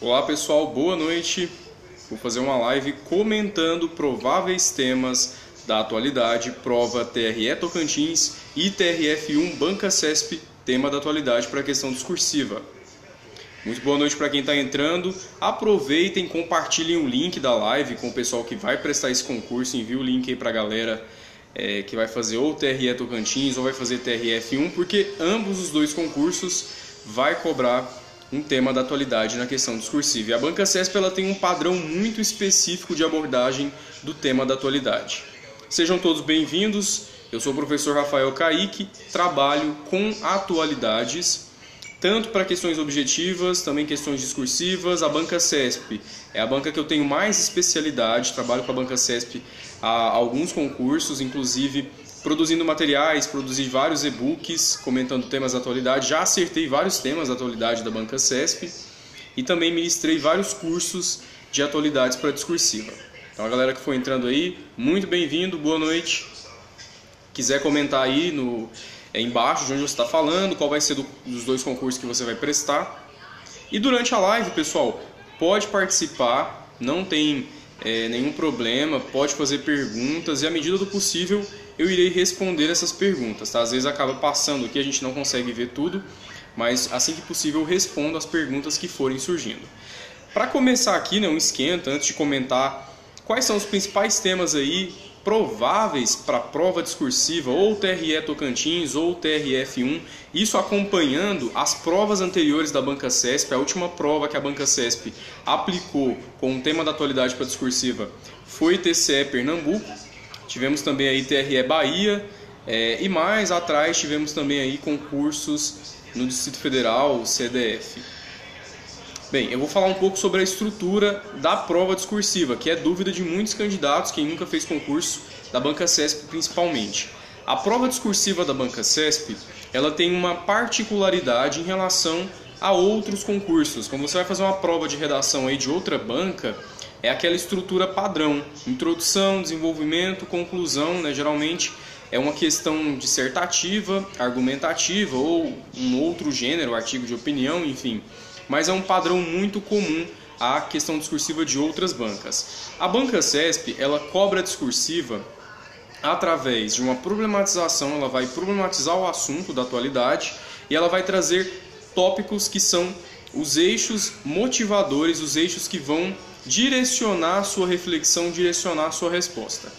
Olá pessoal, boa noite. Vou fazer uma live comentando prováveis temas da atualidade, prova TRE Tocantins e TRF1 Banca CESP, tema da atualidade para a questão discursiva. Muito boa noite para quem está entrando. Aproveitem, compartilhem o link da live com o pessoal que vai prestar esse concurso. Envie o link aí para a galera que vai fazer ou TRE Tocantins ou vai fazer TRF1, porque ambos os dois concursos vai cobrar um tema da atualidade na questão discursiva. E a Banca CESP ela tem um padrão muito específico de abordagem do tema da atualidade. Sejam todos bem-vindos. Eu sou o professor Rafael Kaique, trabalho com atualidades, tanto para questões objetivas, também questões discursivas. A Banca CESP é a banca que eu tenho mais especialidade, trabalho com a Banca CESP há alguns concursos, inclusive produzindo materiais, produzi vários e-books comentando temas da atualidade, já acertei vários temas da atualidade da Banca CESP e também ministrei vários cursos de atualidades para discursiva. Então a galera que for entrando aí, muito bem-vindo, boa noite. Quiser comentar aí embaixo de onde você está falando, qual vai ser dos dois concursos que você vai prestar. E durante a live, pessoal, pode participar, não tem nenhum problema, pode fazer perguntas e à medida do possível eu irei responder essas perguntas, tá? Às vezes acaba passando aqui, a gente não consegue ver tudo, mas assim que possível eu respondo as perguntas que forem surgindo. Para começar aqui, um esquenta, antes de comentar quais são os principais temas aí prováveis para a prova discursiva, ou TRE Tocantins ou TRF1, isso acompanhando as provas anteriores da Banca CESP. A última prova que a Banca CESP aplicou com o tema da atualidade para a discursiva foi TCE Pernambuco. Tivemos também aí TRE Bahia e mais atrás tivemos também aí concursos no Distrito Federal, CDF. Bem, eu vou falar um pouco sobre a estrutura da prova discursiva, que é dúvida de muitos candidatos, quem nunca fez concurso, da Banca CESP principalmente. A prova discursiva da Banca CESP, ela tem uma particularidade em relação a outros concursos. Quando você vai fazer uma prova de redação aí de outra banca, é aquela estrutura padrão, introdução, desenvolvimento, conclusão, geralmente é uma questão dissertativa, argumentativa ou um outro gênero, artigo de opinião, enfim. Mas é um padrão muito comum à questão discursiva de outras bancas. A Banca CESP, ela cobra a discursiva através de uma problematização, ela vai problematizar o assunto da atualidade e ela vai trazer tópicos que são os eixos motivadores, os eixos que vão direcionar a sua reflexão, direcionar a sua resposta.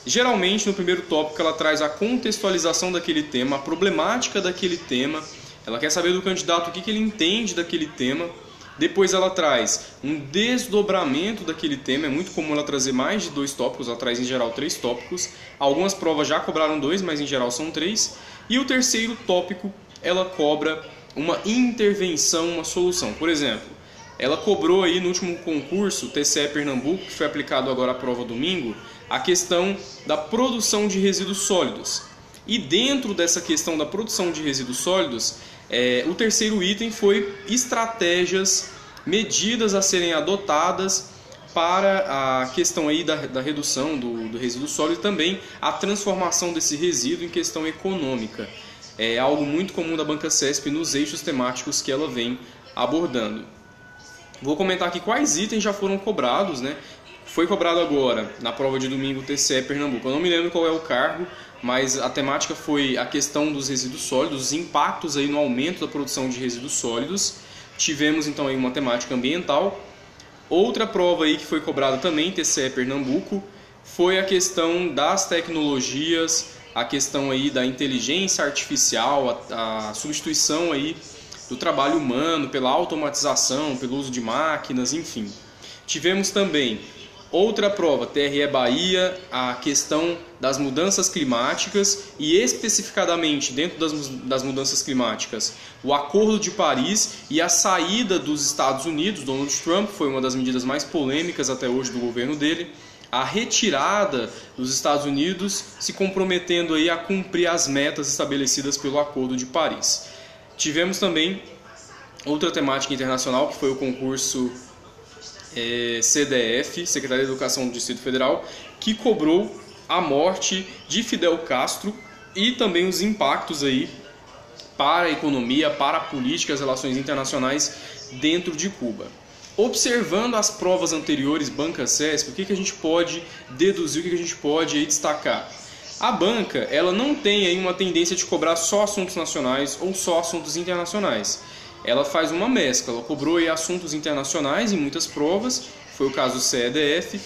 Geralmente, no primeiro tópico, ela traz a contextualização daquele tema, a problemática daquele tema. Ela quer saber do candidato o que ele entende daquele tema. Depois ela traz um desdobramento daquele tema. É muito comum ela trazer mais de 2 tópicos, ela traz em geral 3 tópicos. Algumas provas já cobraram 2, mas em geral são 3. E o terceiro tópico, ela cobra uma intervenção, uma solução. Por exemplo, ela cobrou aí no último concurso, TCE Pernambuco, que foi aplicado agora à prova domingo, a questão da produção de resíduos sólidos. E dentro dessa questão da produção de resíduos sólidos, o terceiro item foi estratégias, medidas a serem adotadas para a questão aí da redução do resíduo sólido e também a transformação desse resíduo em questão econômica. É algo muito comum da Banca CESP nos eixos temáticos que ela vem abordando. Vou comentar aqui quais itens já foram cobrados, Foi cobrado agora, na prova de domingo, TCE Pernambuco. Eu não me lembro qual é o cargo, mas a temática foi a questão dos resíduos sólidos, os impactos aí no aumento da produção de resíduos sólidos. Tivemos então aí uma temática ambiental. Outra prova aí que foi cobrada também, TCE Pernambuco, foi a questão das tecnologias, a questão aí da inteligência artificial, a substituição aí do trabalho humano pela automatização, pelo uso de máquinas, enfim. Tivemos também outra prova, TRE Bahia, a questão das mudanças climáticas e especificadamente dentro das mudanças climáticas, o Acordo de Paris e a saída dos Estados Unidos. Donald Trump foi uma das medidas mais polêmicas até hoje do governo dele, a retirada dos Estados Unidos se comprometendo aí a cumprir as metas estabelecidas pelo Acordo de Paris. Tivemos também outra temática internacional, que foi o concurso CDF, Secretaria de Educação do Distrito Federal, que cobrou a morte de Fidel Castro e também os impactos aí para a economia, para a política, as relações internacionais dentro de Cuba. observando as provas anteriores Banca-CESP, o que a gente pode deduzir, o que a gente pode aí destacar? A banca, ela não tem aí uma tendência de cobrar só assuntos nacionais ou só assuntos internacionais. Ela faz uma mescla, ela cobrou aí assuntos internacionais em muitas provas, foi o caso do CEDF,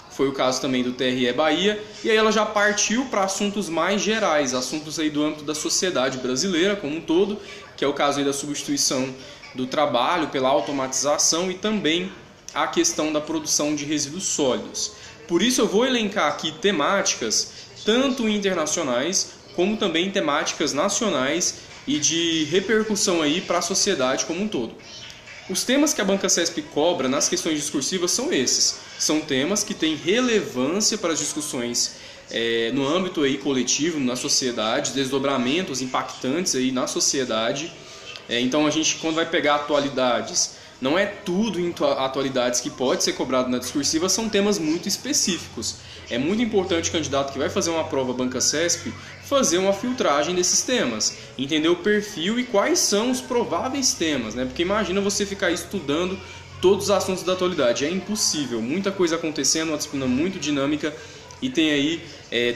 foi o caso também do TRE Bahia, e aí ela já partiu para assuntos mais gerais, assuntos aí do âmbito da sociedade brasileira como um todo, que é o caso aí da substituição do trabalho pela automatização e também a questão da produção de resíduos sólidos. Por isso eu vou elencar aqui temáticas tanto internacionais como também temáticas nacionais e de repercussão aí para a sociedade como um todo. Os temas que a Banca-CESP cobra nas questões discursivas são esses. São temas que têm relevância para as discussões no âmbito aí coletivo, na sociedade, desdobramentos impactantes aí na sociedade. Então a gente, quando vai pegar atualidades, não é tudo em atualidades que pode ser cobrado na discursiva, são temas muito específicos. É muito importante o candidato que vai fazer uma prova Banca-CESP fazer uma filtragem desses temas, entender o perfil e quais são os prováveis temas, né? Porque imagina você ficar estudando todos os assuntos da atualidade, é impossível, muita coisa acontecendo, uma disciplina muito dinâmica e tem aí,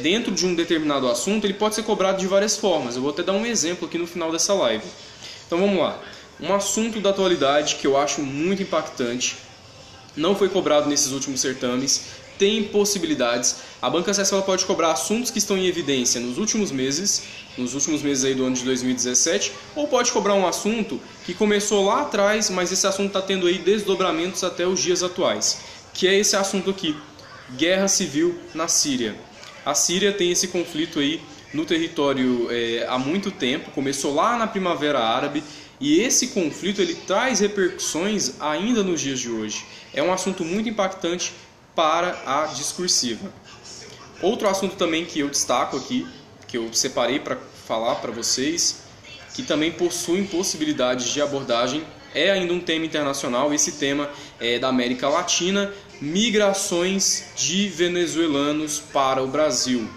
dentro de um determinado assunto, ele pode ser cobrado de várias formas. Eu vou até dar um exemplo aqui no final dessa live. Então vamos lá. Um assunto da atualidade que eu acho muito impactante, não foi cobrado nesses últimos certames, tem possibilidades. A Banca-CESP ela pode cobrar assuntos que estão em evidência nos últimos meses aí do ano de 2017, ou pode cobrar um assunto que começou lá atrás, mas esse assunto está tendo aí desdobramentos até os dias atuais, que é esse assunto aqui, guerra civil na Síria. A Síria tem esse conflito aí no território há muito tempo, começou lá na Primavera Árabe, e esse conflito ele traz repercussões ainda nos dias de hoje. É um assunto muito impactante para a discursiva. Outro assunto também que eu destaco aqui, que eu separei para falar para vocês, que também possuem possibilidades de abordagem, é ainda um tema internacional. Esse tema é da América Latina, migrações de venezuelanos para o Brasil.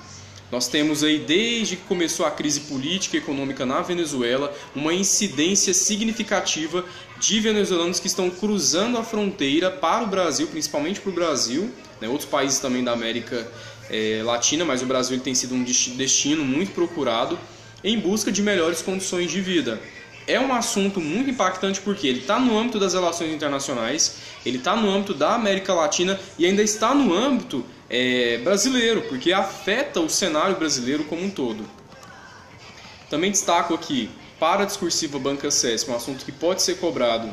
Nós temos aí, desde que começou a crise política e econômica na Venezuela, uma incidência significativa de venezuelanos que estão cruzando a fronteira para o Brasil, principalmente para o Brasil, né? Outros países também da América Latina, mas o Brasil tem sido um destino muito procurado em busca de melhores condições de vida. É um assunto muito impactante porque ele está no âmbito das relações internacionais, ele está no âmbito da América Latina e ainda está no âmbito brasileiro, porque afeta o cenário brasileiro como um todo. Também destaco aqui, para a discursiva Banca-CESP, um assunto que pode ser cobrado,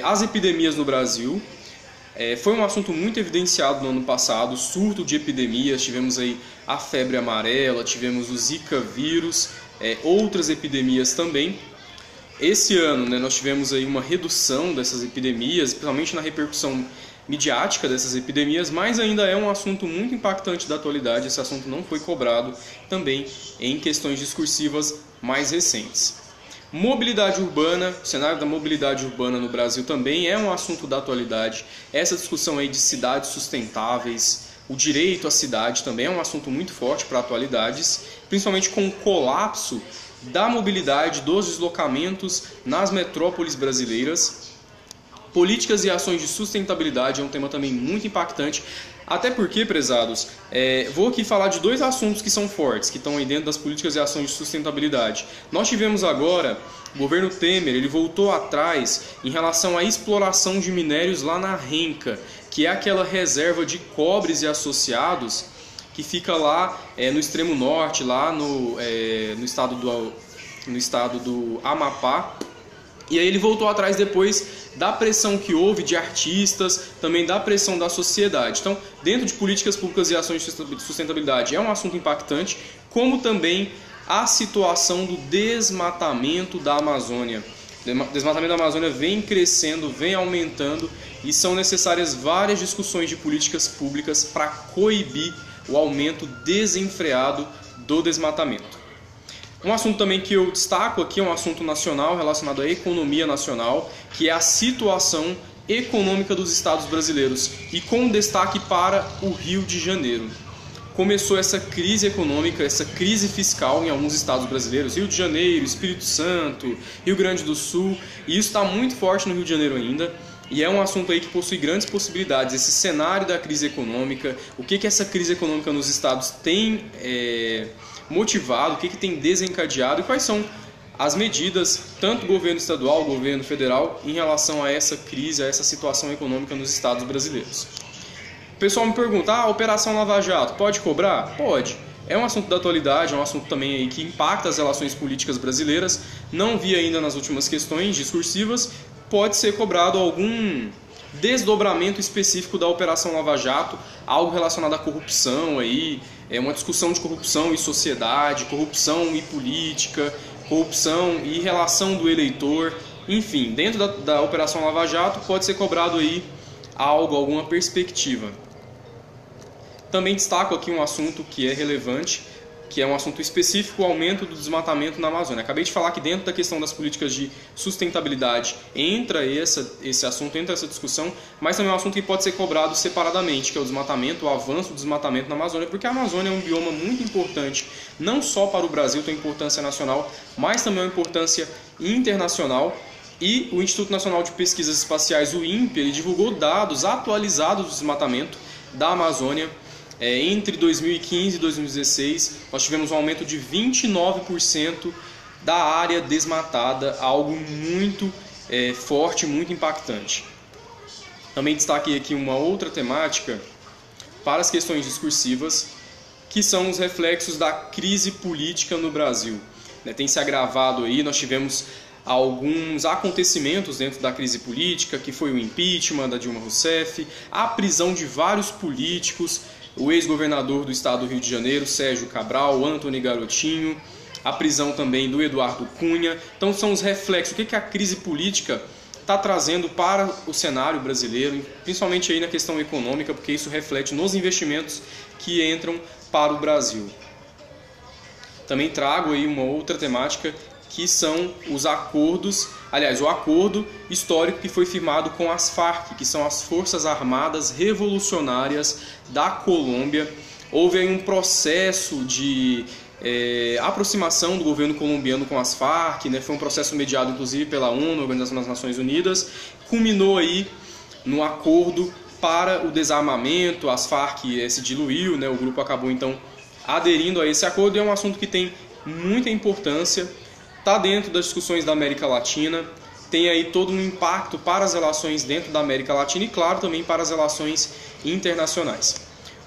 as epidemias no Brasil. Foi um assunto muito evidenciado no ano passado, surto de epidemias, tivemos aí a febre amarela, tivemos o Zika vírus, outras epidemias também. Esse ano, né, nós tivemos aí uma redução dessas epidemias, principalmente na repercussão midiática dessas epidemias, mas ainda é um assunto muito impactante da atualidade. Esse assunto não foi cobrado também em questões discursivas mais recentes. Mobilidade urbana, o cenário da mobilidade urbana no Brasil também é um assunto da atualidade. Essa discussão aí de cidades sustentáveis, o direito à cidade também é um assunto muito forte para atualidades, principalmente com o colapso da mobilidade, dos deslocamentos nas metrópoles brasileiras. Políticas e ações de sustentabilidade é um tema também muito impactante, até porque, prezados, vou aqui falar de dois assuntos que são fortes, que estão aí dentro das políticas e ações de sustentabilidade. Nós tivemos agora, o governo Temer, ele voltou atrás em relação à exploração de minérios lá na Renca, que é aquela reserva de cobres e associados que fica lá no extremo norte, lá no estado do Amapá. E aí ele voltou atrás depois da pressão que houve de artistas, também da pressão da sociedade. Então, dentro de políticas públicas e ações de sustentabilidade é um assunto impactante, como também a situação do desmatamento da Amazônia. O desmatamento da Amazônia vem crescendo, vem aumentando e são necessárias várias discussões de políticas públicas para coibir o aumento desenfreado do desmatamento. Um assunto também que eu destaco aqui é um assunto nacional relacionado à economia nacional, que é a situação econômica dos estados brasileiros e com destaque para o Rio de Janeiro. começou essa crise econômica, essa crise fiscal em alguns estados brasileiros, Rio de Janeiro, Espírito Santo, Rio Grande do Sul, e isso está muito forte no Rio de Janeiro ainda, e é um assunto aí que possui grandes possibilidades, esse cenário da crise econômica, o que essa crise econômica nos estados tem motivado, o que tem desencadeado e quais são as medidas, tanto do governo estadual, governo federal, em relação a essa crise, a essa situação econômica nos estados brasileiros. O pessoal me pergunta, a Operação Lava Jato pode cobrar? Pode. É um assunto da atualidade, é um assunto também aí que impacta as relações políticas brasileiras. Não vi ainda nas últimas questões discursivas, pode ser cobrado algum desdobramento específico da Operação Lava Jato, algo relacionado à corrupção, aí, uma discussão de corrupção e sociedade, corrupção e política, corrupção e relação do eleitor, enfim, dentro da Operação Lava Jato pode ser cobrado aí algo, alguma perspectiva. Também destaco aqui um assunto que é relevante, que é um assunto específico, o aumento do desmatamento na Amazônia. Acabei de falar que dentro da questão das políticas de sustentabilidade entra esse assunto, entra essa discussão, mas também é um assunto que pode ser cobrado separadamente, que é o desmatamento, o avanço do desmatamento na Amazônia, porque a Amazônia é um bioma muito importante, não só para o Brasil, tem importância nacional, mas também uma importância internacional. E o Instituto Nacional de Pesquisas Espaciais, o INPE, ele divulgou dados atualizados do desmatamento da Amazônia. Entre 2015 e 2016, nós tivemos um aumento de 29% da área desmatada, algo muito forte, muito impactante. Também destaquei aqui uma outra temática para as questões discursivas, que são os reflexos da crise política no Brasil. Tem se agravado aí, nós tivemos alguns acontecimentos dentro da crise política, que foi o impeachment da Dilma Rousseff, a prisão de vários políticos, o ex-governador do estado do Rio de Janeiro, Sérgio Cabral, Antony Garotinho, a prisão também do Eduardo Cunha. Então são os reflexos, o que a crise política está trazendo para o cenário brasileiro, principalmente aí na questão econômica, porque isso reflete nos investimentos que entram para o Brasil. Também trago aí uma outra temática, que são os acordos, aliás, o acordo histórico que foi firmado com as FARC, que são as Forças Armadas Revolucionárias da Colômbia. Houve aí um processo de aproximação do governo colombiano com as FARC, né? Foi um processo mediado inclusive pela ONU, Organização das Nações Unidas, culminou aí no acordo para o desarmamento, as FARC se diluiu, né? O grupo acabou então aderindo a esse acordo e é um assunto que tem muita importância. Está dentro das discussões da América Latina, tem aí todo um impacto para as relações dentro da América Latina e, claro, também para as relações internacionais.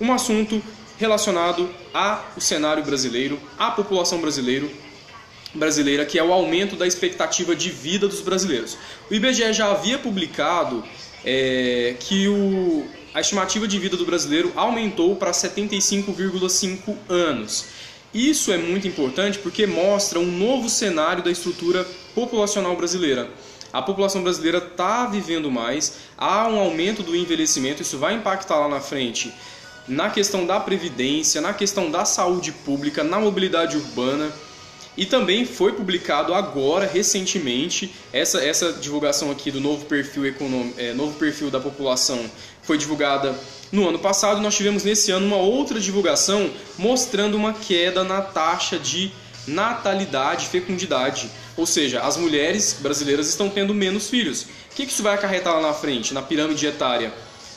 Um assunto relacionado ao cenário brasileiro, à população brasileira, que é o aumento da expectativa de vida dos brasileiros. O IBGE já havia publicado que a estimativa de vida do brasileiro aumentou para 75,5 anos. Isso é muito importante porque mostra um novo cenário da estrutura populacional brasileira. A população brasileira está vivendo mais, há um aumento do envelhecimento, isso vai impactar lá na frente na questão da previdência, na questão da saúde pública, na mobilidade urbana. E também foi publicado agora, recentemente, essa divulgação aqui do novo perfil novo perfil da população foi divulgada no ano passado. Nós tivemos nesse ano uma outra divulgação mostrando uma queda na taxa de natalidade, fecundidade. Ou seja, as mulheres brasileiras estão tendo menos filhos. O que isso vai acarretar lá na frente, na pirâmide etária?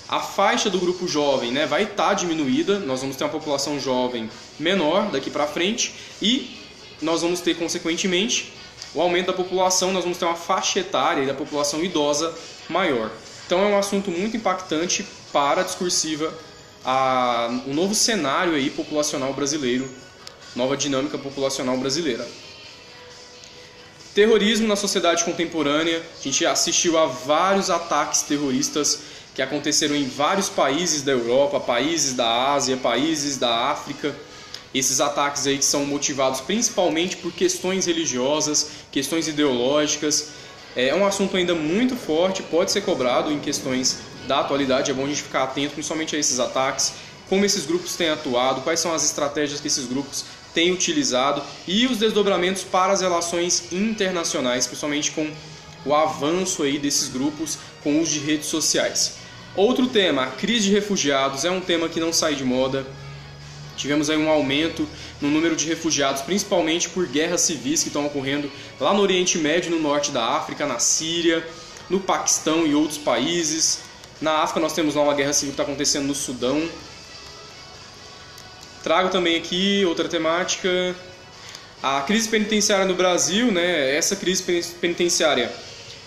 A faixa do grupo jovem, né, vai estar diminuída, nós vamos ter uma população jovem menor daqui para frente e nós vamos ter, consequentemente, o aumento da população, nós vamos ter uma faixa etária da população idosa maior. Então é um assunto muito impactante para a discursiva, o novo cenário aí populacional brasileiro, nova dinâmica populacional brasileira. Terrorismo na sociedade contemporânea, a gente assistiu a vários ataques terroristas que aconteceram em vários países da Europa, países da Ásia, países da África. Esses ataques aí que são motivados principalmente por questões religiosas, questões ideológicas. É um assunto ainda muito forte, pode ser cobrado em questões da atualidade. É bom a gente ficar atento principalmente a esses ataques, como esses grupos têm atuado, quais são as estratégias que esses grupos têm utilizado e os desdobramentos para as relações internacionais, principalmente com o avanço aí desses grupos com o uso de redes sociais. Outro tema, a crise de refugiados, é um tema que não sai de moda. Tivemos aí um aumento no número de refugiados, principalmente por guerras civis que estão ocorrendo lá no Oriente Médio, no norte da África, na Síria, no Paquistão e outros países. Na África nós temos lá uma guerra civil que está acontecendo no Sudão. Trago também aqui outra temática, a crise penitenciária no Brasil, né? Essa crise penitenciária,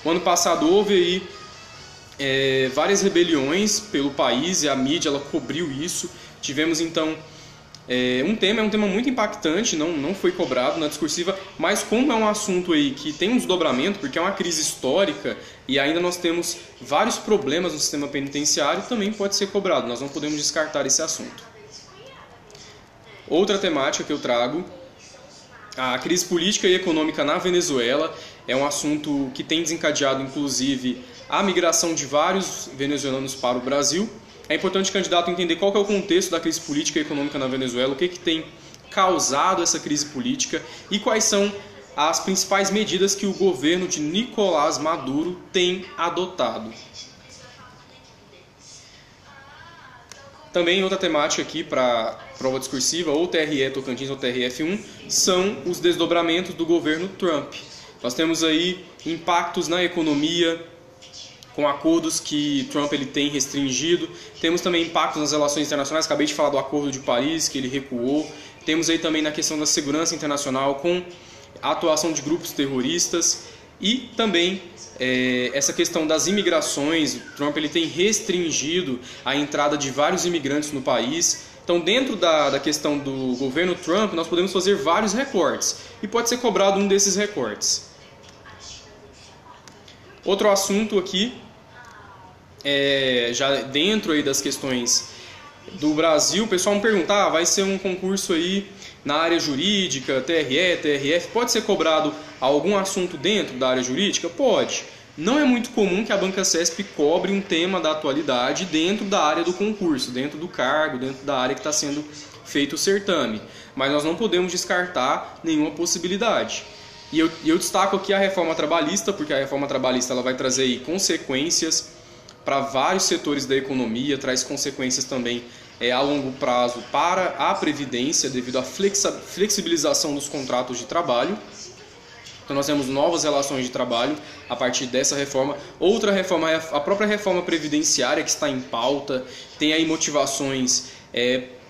o ano passado houve aí várias rebeliões pelo país e a mídia ela cobriu isso. Tivemos então um tema muito impactante, não foi cobrado na discursiva, mas como é um assunto aí que tem um desdobramento, porque é uma crise histórica e ainda nós temos vários problemas no sistema penitenciário, também pode ser cobrado, nós não podemos descartar esse assunto. Outra temática que eu trago, a crise política e econômica na Venezuela, é um assunto que tem desencadeado inclusive a migração de vários venezuelanos para o Brasil. É importante o candidato entender qual que é o contexto da crise política e econômica na Venezuela, o que tem causado essa crise política e quais são as principais medidas que o governo de Nicolás Maduro tem adotado. Também outra temática aqui para prova discursiva, ou TRE Tocantins ou TRF1, são os desdobramentos do governo Trump. Nós temos aí impactos na economia, com acordos que Trump ele tem restringido. Temos também impactos nas relações internacionais, acabei de falar do Acordo de Paris, que ele recuou. Temos aí também na questão da segurança internacional, com a atuação de grupos terroristas. E também essa questão das imigrações, o Trump ele tem restringido a entrada de vários imigrantes no país. Então, dentro da questão do governo Trump, nós podemos fazer vários recortes. E pode ser cobrado um desses recortes. Outro assunto aqui, já dentro aí das questões do Brasil, o pessoal me pergunta, vai ser um concurso aí na área jurídica, TRE, TRF, pode ser cobrado algum assunto dentro da área jurídica? Pode. Não é muito comum que a Banca CESP cobre um tema da atualidade dentro da área do concurso, dentro do cargo, dentro da área que está sendo feito o certame. Mas nós não podemos descartar nenhuma possibilidade. E eu destaco aqui a reforma trabalhista, porque a reforma trabalhista ela vai trazer aí consequências para vários setores da economia, traz consequências também a longo prazo para a Previdência, devido à flexibilização dos contratos de trabalho. Então nós temos novas relações de trabalho a partir dessa reforma. Outra reforma é a própria reforma previdenciária que está em pauta, tem aí motivações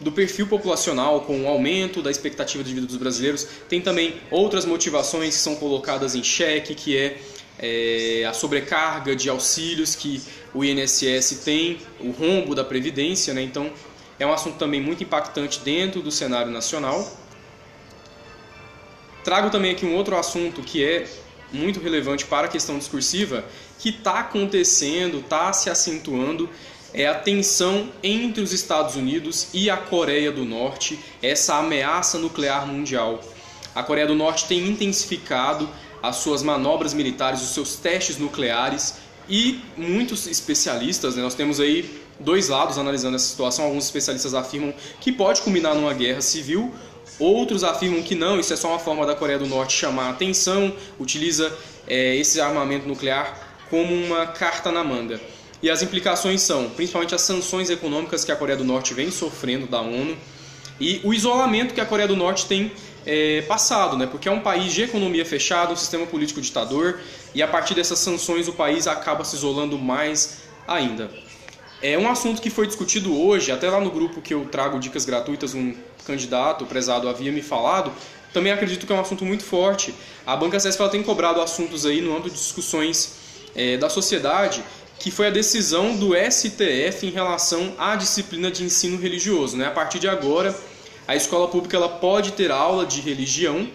do perfil populacional com o aumento da expectativa de vida dos brasileiros. Tem também outras motivações que são colocadas em xeque, que a sobrecarga de auxílios que o INSS tem, o rombo da Previdência, né? Então é um assunto também muito impactante dentro do cenário nacional. Trago também aqui um outro assunto que é muito relevante para a questão discursiva, que está acontecendo, está se acentuando, é a tensão entre os Estados Unidos e a Coreia do Norte, essa ameaça nuclear mundial. A Coreia do Norte tem intensificado as suas manobras militares, os seus testes nucleares, e muitos especialistas, né, nós temos aí dois lados analisando essa situação. Alguns especialistas afirmam que pode culminar numa guerra civil, outros afirmam que não, isso é só uma forma da Coreia do Norte chamar a atenção, utiliza esse armamento nuclear como uma carta na manga. E as implicações são, principalmente as sanções econômicas que a Coreia do Norte vem sofrendo da ONU e o isolamento que a Coreia do Norte tem passado, né? Porque é um país de economia fechada, um sistema político ditador, e a partir dessas sanções o país acaba se isolando mais ainda. É um assunto que foi discutido hoje, até lá no grupo que eu trago dicas gratuitas, um candidato, o prezado, havia me falado. Também acredito que é um assunto muito forte. A Banca CESP ela tem cobrado assuntos aí no âmbito de discussões da sociedade, que foi a decisão do STF em relação à disciplina de ensino religioso, né? A partir de agora, a escola pública ela pode ter aula de religião.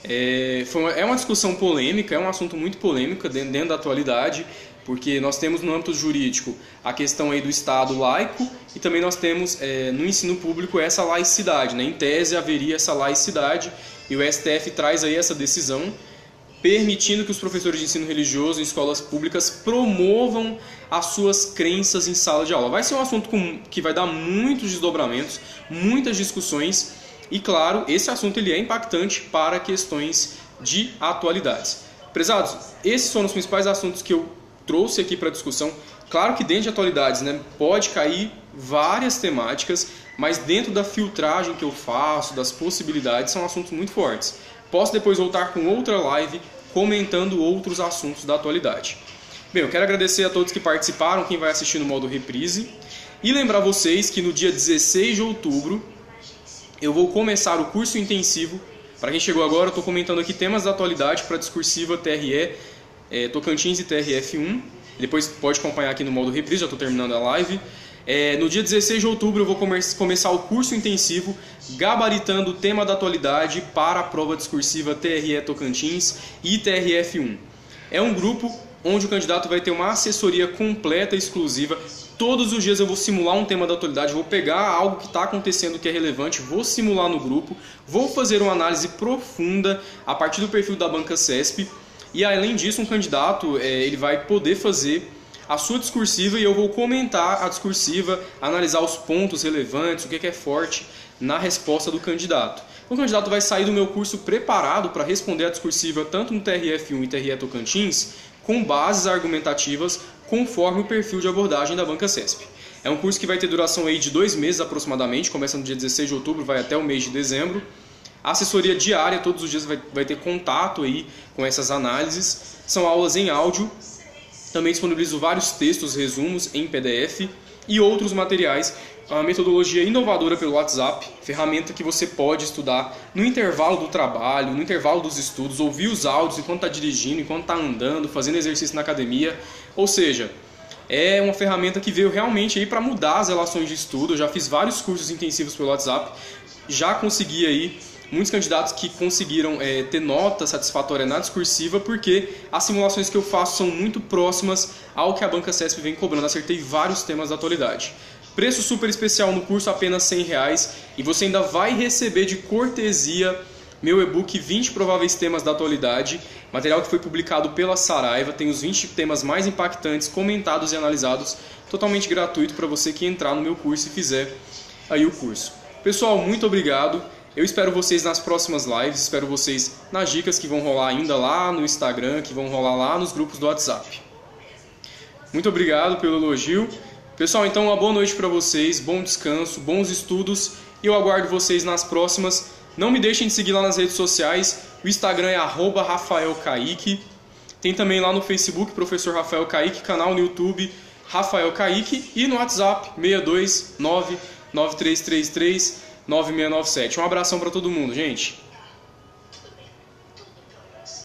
É uma discussão polêmica, é um assunto muito polêmico dentro da atualidade, porque nós temos no âmbito jurídico a questão aí do Estado laico e também nós temos no ensino público essa laicidade, né? Em tese haveria essa laicidade e o STF traz aí essa decisão permitindo que os professores de ensino religioso em escolas públicas promovam as suas crenças em sala de aula. Vai ser um assunto que vai dar muitos desdobramentos, muitas discussões e, claro, esse assunto ele é impactante para questões de atualidades. Prezados, esses foram os principais assuntos que eu trouxe aqui para discussão. Claro que dentro de atualidades, né, pode cair várias temáticas. mas dentro da filtragem que eu faço, das possibilidades, são assuntos muito fortes. Posso depois voltar com outra live comentando outros assuntos da atualidade. Bem, eu quero agradecer a todos que participaram, quem vai assistir no modo reprise, e lembrar vocês que no dia 16 de outubro eu vou começar o curso intensivo. Para quem chegou agora, eu estou comentando aqui temas da atualidade para discursiva TRE, Tocantins e TRF1. Depois pode acompanhar aqui no modo reprise, já estou terminando a live. No dia 16 de outubro eu vou começar o curso intensivo gabaritando o tema da atualidade para a prova discursiva TRE Tocantins e TRF1. É um grupo onde o candidato vai ter uma assessoria completa e exclusiva. Todos os dias eu vou simular um tema da atualidade, vou pegar algo que está acontecendo que é relevante, vou simular no grupo, vou fazer uma análise profunda a partir do perfil da Banca CESP. E além disso, um candidato ele vai poder fazer a sua discursiva e eu vou comentar a discursiva, analisar os pontos relevantes, o que é forte na resposta do candidato. O candidato vai sair do meu curso preparado para responder a discursiva tanto no TRF1 e TRE Tocantins, com bases argumentativas conforme o perfil de abordagem da Banca CESP. É um curso que vai ter duração aí de 2 meses aproximadamente, começa no dia 16 de outubro, vai até o mês de dezembro. A assessoria diária, todos os dias vai ter contato aí com essas análises. São aulas em áudio. Também disponibilizo vários textos, resumos em PDF e outros materiais. Uma metodologia inovadora pelo WhatsApp, ferramenta que você pode estudar no intervalo do trabalho, no intervalo dos estudos, ouvir os áudios enquanto está dirigindo, enquanto está andando, fazendo exercício na academia. Ou seja, é uma ferramenta que veio realmente aí para mudar as relações de estudo. Eu já fiz vários cursos intensivos pelo WhatsApp, já consegui aí muitos candidatos que conseguiram ter nota satisfatória na discursiva, porque as simulações que eu faço são muito próximas ao que a Banca CESP vem cobrando. Acertei vários temas da atualidade. Preço super especial no curso, apenas R$100, e você ainda vai receber de cortesia meu e-book 20 prováveis temas da atualidade, material que foi publicado pela Saraiva, tem os 20 temas mais impactantes, comentados e analisados, totalmente gratuito para você que entrar no meu curso e fizer aí o curso. Pessoal, muito obrigado. Eu espero vocês nas próximas lives, espero vocês nas dicas que vão rolar ainda lá no Instagram, que vão rolar lá nos grupos do WhatsApp. Muito obrigado pelo elogio. Pessoal, então uma boa noite para vocês, bom descanso, bons estudos e eu aguardo vocês nas próximas. Não me deixem de seguir lá nas redes sociais, o Instagram é @RafaelCaique. Tem também lá no Facebook, Professor Rafael Caique, canal no YouTube, Rafael Caique, e no WhatsApp, 629-9333-9697. Um abração para todo mundo, gente.